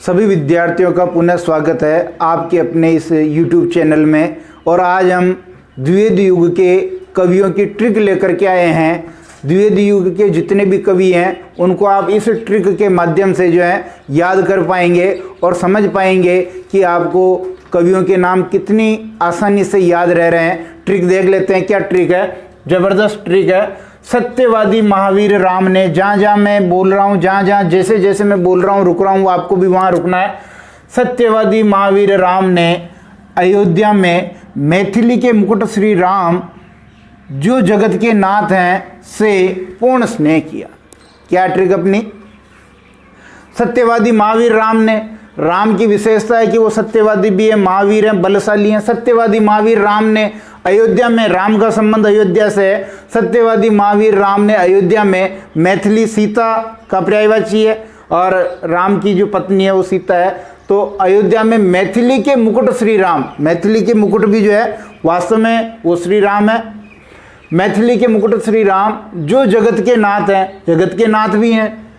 सभी विद्यार्थियों का पुनः स्वागत है आपके अपने इस YouTube चैनल में। और आज हम द्विवेदी युग के कवियों की ट्रिक लेकर के आए हैं। द्विवेदी युग के जितने भी कवि हैं उनको आप इस ट्रिक के माध्यम से जो है याद कर पाएंगे और समझ पाएंगे कि आपको कवियों के नाम कितनी आसानी से याद रह रहे हैं। ट्रिक देख लेते हैं क्या ट्रिक है। जबरदस्त ट्रिक है। सत्यवादी महावीर राम ने, जहाँ जहाँ मैं बोल रहा हूँ, जहाँ जहाँ जैसे जैसे मैं बोल रहा हूँ रुक रहा हूँ, आपको भी वहाँ रुकना है। सत्यवादी महावीर राम ने अयोध्या में मैथिली के मुकुट श्री राम जो जगत के नाथ हैं से पूर्ण स्नेह किया। क्या ट्रिक अपनी? सत्यवादी महावीर राम ने, राम की विशेषता है कि वो सत्यवादी भी है, महावीर हैं, बलशाली हैं। सत्यवादी महावीर राम ने अयोध्या में, राम का संबंध अयोध्या से है, सत्यवादी महावीर राम ने अयोध्या में मैथिली सीता का पर्यायवाची है और राम की जो पत्नी है वो सीता है। तो अयोध्या में मैथिली के मुकुट श्री राम, मैथिली के मुकुट भी जो है वास्तव में वो श्री राम है। मैथिली के मुकुट श्री राम जो जगत के नाथ हैं, जगत के नाथ भी हैं,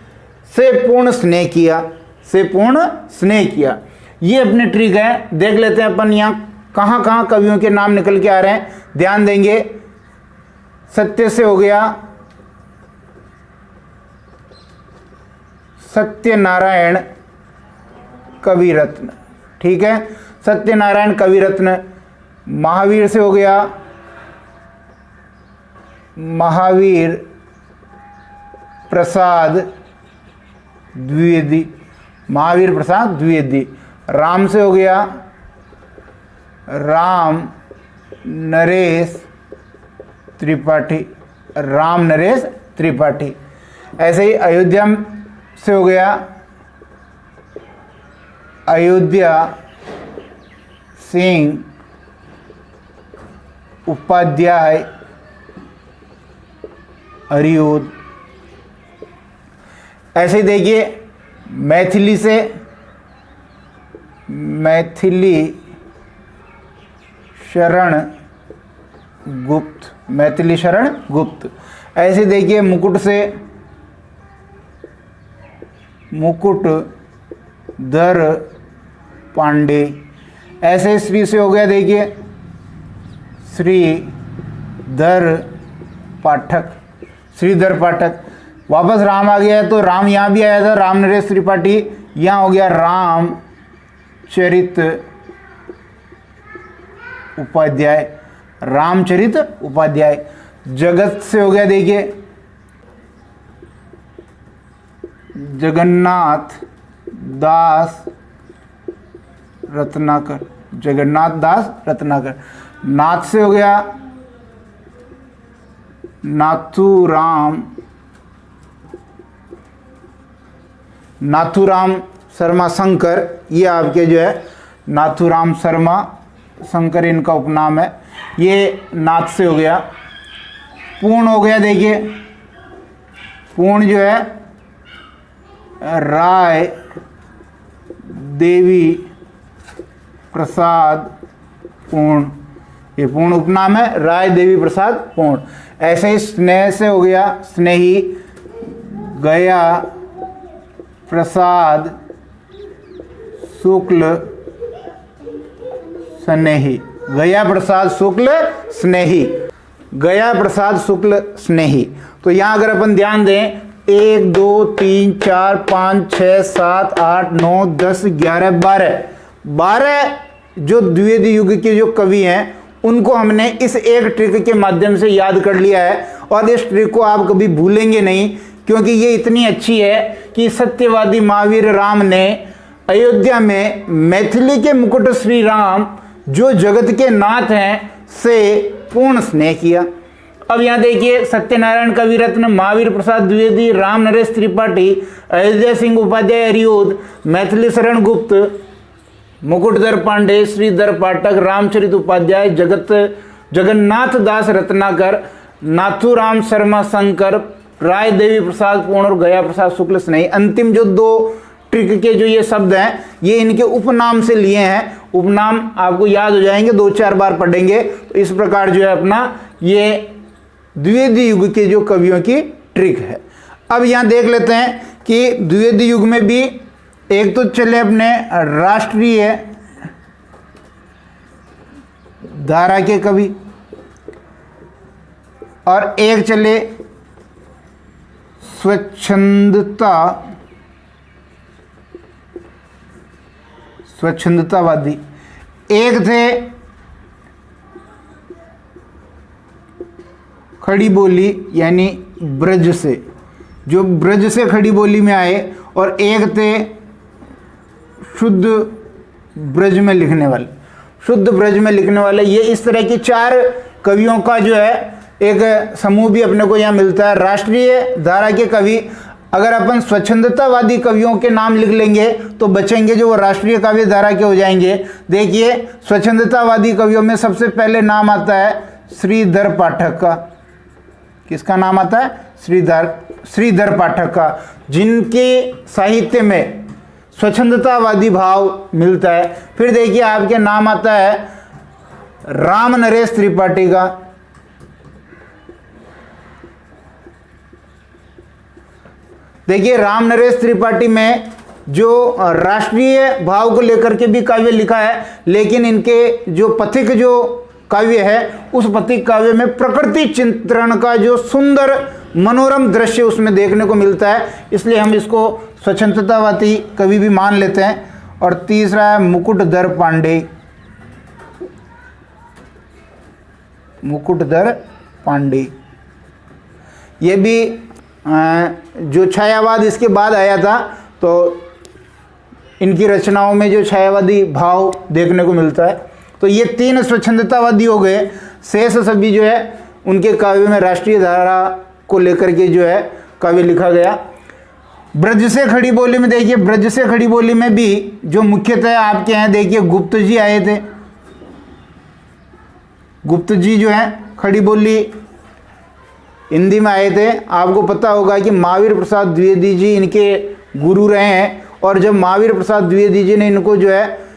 से पूर्ण स्नेह किया, से पूर्ण स्नेह किया। ये अपने ट्रिक है। देख लेते हैं अपन यहाँ कहाँ कहाँ कवियों के नाम निकल के आ रहे हैं, ध्यान देंगे। सत्य से हो गया सत्यनारायण कवि रत्न, ठीक है, सत्यनारायण कवि रत्न। महावीर से हो गया महावीर प्रसाद द्विवेदी, महावीर प्रसाद द्विवेदी। राम से हो गया राम नरेश त्रिपाठी, राम नरेश त्रिपाठी। ऐसे ही अयोध्या से हो गया अयोध्या सिंह उपाध्याय हरिओद। ऐसे ही देखिए मैथिली से मैथिली शरण गुप्त, मैथिली शरण गुप्त। ऐसे देखिए मुकुट से मुकुटधर पांडे। ऐसे श्री से हो गया देखिए श्रीधर पाठक, श्रीधर पाठक। वापस राम आ गया है तो राम यहाँ भी आया था, राम नरेश त्रिपाठी। यहाँ हो गया रामचरित उपाध्याय, रामचरित उपाध्याय। जगत से हो गया देखिए जगन्नाथ दास रत्नाकर, जगन्नाथ दास रत्नाकर। नाथ से हो गया नाथूराम, नाथूराम शर्मा शंकर। ये आपके जो है नाथूराम शर्मा शंकर इनका उपनाम है। ये नाथ से हो गया। पूर्ण हो गया देखिए, पूर्ण जो है राय देवी प्रसाद पूर्ण, ये पूर्ण उपनाम है, राय देवी प्रसाद पूर्ण। ऐसे ही स्नेह से हो गया स्नेही गया प्रसाद शुक्ल स्नेही, गया प्रसाद शुक्ल स्नेही, गया प्रसाद शुक्ल स्नेही। तो यहाँ अगर अपन ध्यान दें 1 2 3 4 5 6 7 8 9 10 11 12 जो द्विवेदी युग के जो कवि हैं उनको हमने इस एक ट्रिक के माध्यम से याद कर लिया है। और इस ट्रिक को आप कभी भूलेंगे नहीं क्योंकि ये इतनी अच्छी है कि सत्यवादी महावीर राम ने अयोध्या में मैथिली के मुकुट श्री राम जो जगत के नाथ हैं से पूर्ण स्नेह किया। अब यहाँ देखिए सत्यनारायण कवि रत्न, महावीर प्रसाद द्विवेदी, राम नरेश त्रिपाठी, अयोध्या सिंह उपाध्याय हरिओद, मैथिली शरण गुप्त, मुकुटधर पांडे, श्रीधर पाठक, रामचरित उपाध्याय, जगन्नाथ दास रत्नाकर, नाथूराम शर्मा शंकर, राय देवी प्रसाद पूर्ण और गया प्रसाद शुक्ल स्नेही। अंतिम जो 2 ट्रिक के जो ये शब्द हैं ये इनके उपनाम से लिए हैं। उपनाम आपको याद हो जाएंगे, 2-4 बार पढ़ेंगे। तो इस प्रकार जो है अपना ये द्विवेदी युग के जो कवियों की ट्रिक है। अब यहाँ देख लेते हैं कि द्विवेदी युग में भी एक तो चले अपने राष्ट्रीय धारा के कवि और एक चले स्वच्छंदतावादी। एक थे खड़ी बोली यानी ब्रज से, जो ब्रज से खड़ी बोली में आए, और एक थे शुद्ध ब्रज में लिखने वाले, शुद्ध ब्रज में लिखने वाले। ये इस तरह की 4 कवियों का जो है एक समूह भी अपने को यहाँ मिलता है। राष्ट्रीय धारा के कवि, अगर अपन स्वच्छंदतावादी कवियों के नाम लिख लेंगे तो बचेंगे जो वो राष्ट्रीय काव्य धारा के हो जाएंगे। देखिए स्वच्छंदतावादी कवियों में सबसे पहले नाम आता है श्रीधर पाठक का। किसका नाम आता है? श्रीधर पाठक का, जिनके साहित्य में स्वच्छंदतावादी भाव मिलता है। फिर देखिए आपके नाम आता है राम नरेश त्रिपाठी का। देखिए राम नरेश त्रिपाठी में जो राष्ट्रीय भाव को लेकर के भी काव्य लिखा है, लेकिन इनके जो पथिक जो काव्य है उस पथिक काव्य में प्रकृति चित्रण का जो सुंदर मनोरम दृश्य उसमें देखने को मिलता है, इसलिए हम इसको स्वच्छंदतावादी कवि भी मान लेते हैं। और तीसरा है मुकुटधर पांडे। मुकुटधर पांडे ये भी जो छायावाद इसके बाद आया था, तो इनकी रचनाओं में जो छायावादी भाव देखने को मिलता है। तो ये 3 स्वच्छंदतावादी हो गए। शेष सभी जो है उनके काव्य में राष्ट्रीय धारा को लेकर के जो है काव्य लिखा गया। ब्रज से खड़ी बोली में देखिए, ब्रज से खड़ी बोली में भी जो मुख्यतः आपके हैं, देखिए गुप्त जी आए थे। गुप्त जी जो है खड़ी बोली हिंदी में आए थे। आपको पता होगा कि महावीर प्रसाद द्विवेदी जी इनके गुरु रहे हैं, और जब महावीर प्रसाद द्विवेदी जी ने इनको जो है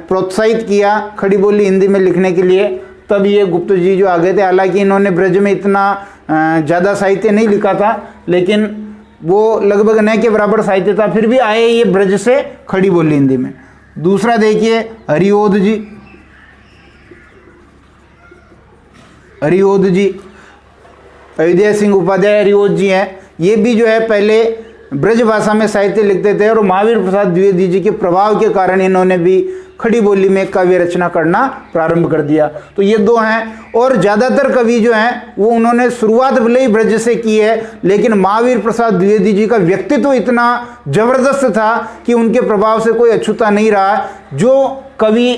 प्रोत्साहित किया खड़ी बोली हिंदी में लिखने के लिए, तब ये गुप्त जी जो आ गए थे। हालांकि इन्होंने ब्रज में इतना ज़्यादा साहित्य नहीं लिखा था, लेकिन वो लगभग न के बराबर साहित्य था, फिर भी आए ये ब्रज से खड़ी बोली हिंदी में। दूसरा देखिए हरिओध जी। हरिओध जी अयोध्या सिंह उपाध्याय हरिओध जी हैं। ये भी जो है पहले ब्रज भाषा में साहित्य लिखते थे, और महावीर प्रसाद द्विवेदी जी के प्रभाव के कारण इन्होंने भी खड़ी बोली में काव्य रचना करना प्रारंभ कर दिया। तो ये 2 हैं। और ज़्यादातर कवि जो हैं वो उन्होंने शुरुआत भले ही ब्रज से की है, लेकिन महावीर प्रसाद द्विवेदी जी का व्यक्तित्व इतना जबरदस्त था कि उनके प्रभाव से कोई अछूता नहीं रहा। जो कवि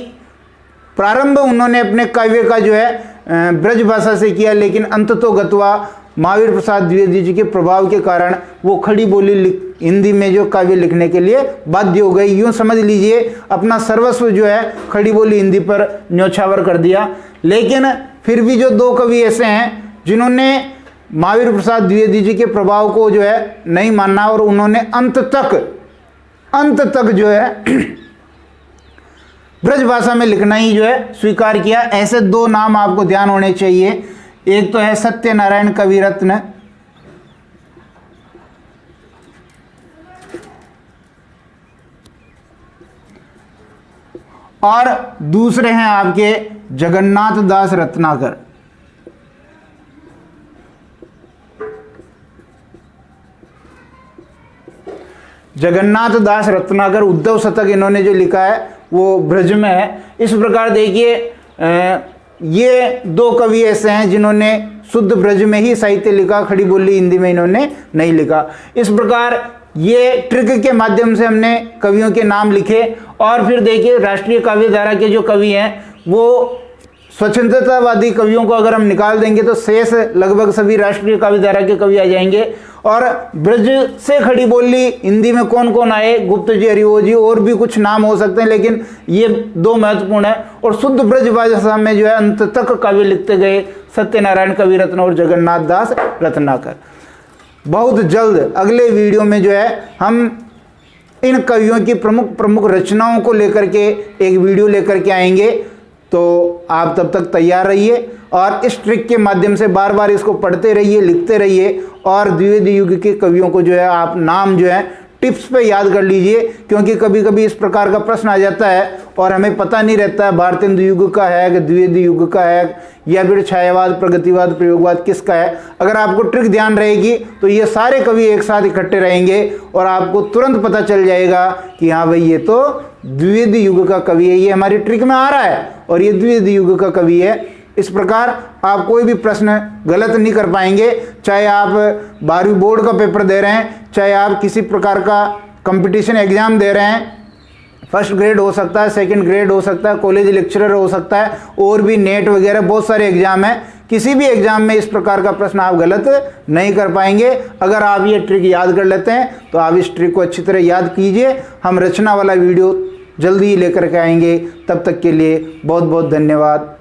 प्रारंभ उन्होंने अपने काव्य का जो है ब्रज भाषा से किया, लेकिन अंततोगत्वा महावीर प्रसाद द्विवेदी जी के प्रभाव के कारण वो खड़ी बोली हिंदी में जो काव्य लिखने के लिए बाध्य हो गई। यूँ समझ लीजिए अपना सर्वस्व जो है खड़ी बोली हिंदी पर न्यौछावर कर दिया। लेकिन फिर भी जो 2 कवि ऐसे हैं जिन्होंने महावीर प्रसाद द्विवेदी जी के प्रभाव को जो है नहीं माना, और उन्होंने अंत तक जो है ब्रज भाषा में लिखना ही जो है स्वीकार किया। ऐसे 2 नाम आपको ध्यान होने चाहिए। एक तो है सत्यनारायण कविरत्न, और दूसरे हैं आपके जगन्नाथ दास रत्नाकर। जगन्नाथ दास रत्नाकर उद्धव शतक इन्होंने जो लिखा है वो ब्रज में है। इस प्रकार देखिए ये 2 कवि ऐसे हैं जिन्होंने शुद्ध ब्रज में ही साहित्य लिखा, खड़ी बोली हिंदी में इन्होंने नहीं लिखा। इस प्रकार ये ट्रिक के माध्यम से हमने कवियों के नाम लिखे। और फिर देखिए राष्ट्रीय काव्य धारा के जो कवि हैं वो स्वच्छंदतावादी कवियों को अगर हम निकाल देंगे तो शेष लगभग सभी राष्ट्रीय काव्य धारा के कवि आ जाएंगे। और ब्रज से खड़ी बोली हिंदी में कौन कौन आए? गुप्त जी, हरिओध जी, और भी कुछ नाम हो सकते हैं, लेकिन ये 2 महत्वपूर्ण है। और शुद्ध ब्रज भाषा में जो है अंत तक काव्य लिखते गए सत्यनारायण कविरत्न और जगन्नाथ दास रत्नाकर। बहुत जल्द अगले वीडियो में जो है हम इन कवियों की प्रमुख रचनाओं को लेकर के एक वीडियो लेकर के आएंगे। तो आप तब तक तैयार रहिए और इस ट्रिक के माध्यम से बार बार इसको पढ़ते रहिए, लिखते रहिए, और द्विवेदी युग के कवियों को जो है आप नाम जो है टिप्स पे याद कर लीजिए, क्योंकि कभी कभी इस प्रकार का प्रश्न आ जाता है और हमें पता नहीं रहता है भारतेंदु युग का है कि द्विवेदी युग का है या फिर छायावाद, प्रगतिवाद, प्रयोगवाद किसका है। अगर आपको ट्रिक ध्यान रहेगी तो ये सारे कवि एक साथ इकट्ठे रहेंगे और आपको तुरंत पता चल जाएगा कि हाँ भाई ये तो द्विवेदी युग का कवि है, ये हमारी ट्रिक में आ रहा है और ये द्विवेदी युग का कवि है। इस प्रकार आप कोई भी प्रश्न गलत नहीं कर पाएंगे, चाहे आप 12वीं बोर्ड का पेपर दे रहे हैं, चाहे आप किसी प्रकार का कंपटीशन एग्जाम दे रहे हैं, फर्स्ट ग्रेड हो सकता है, सेकंड ग्रेड हो सकता है, कॉलेज लेक्चरर हो सकता है, और भी नेट वगैरह बहुत सारे एग्जाम हैं। किसी भी एग्जाम में इस प्रकार का प्रश्न आप गलत नहीं कर पाएंगे अगर आप ये ट्रिक याद कर लेते हैं। तो आप इस ट्रिक को अच्छी तरह याद कीजिए। हम रचना वाला वीडियो जल्दी ही लेकर के आएंगे, तब तक के लिए बहुत बहुत धन्यवाद।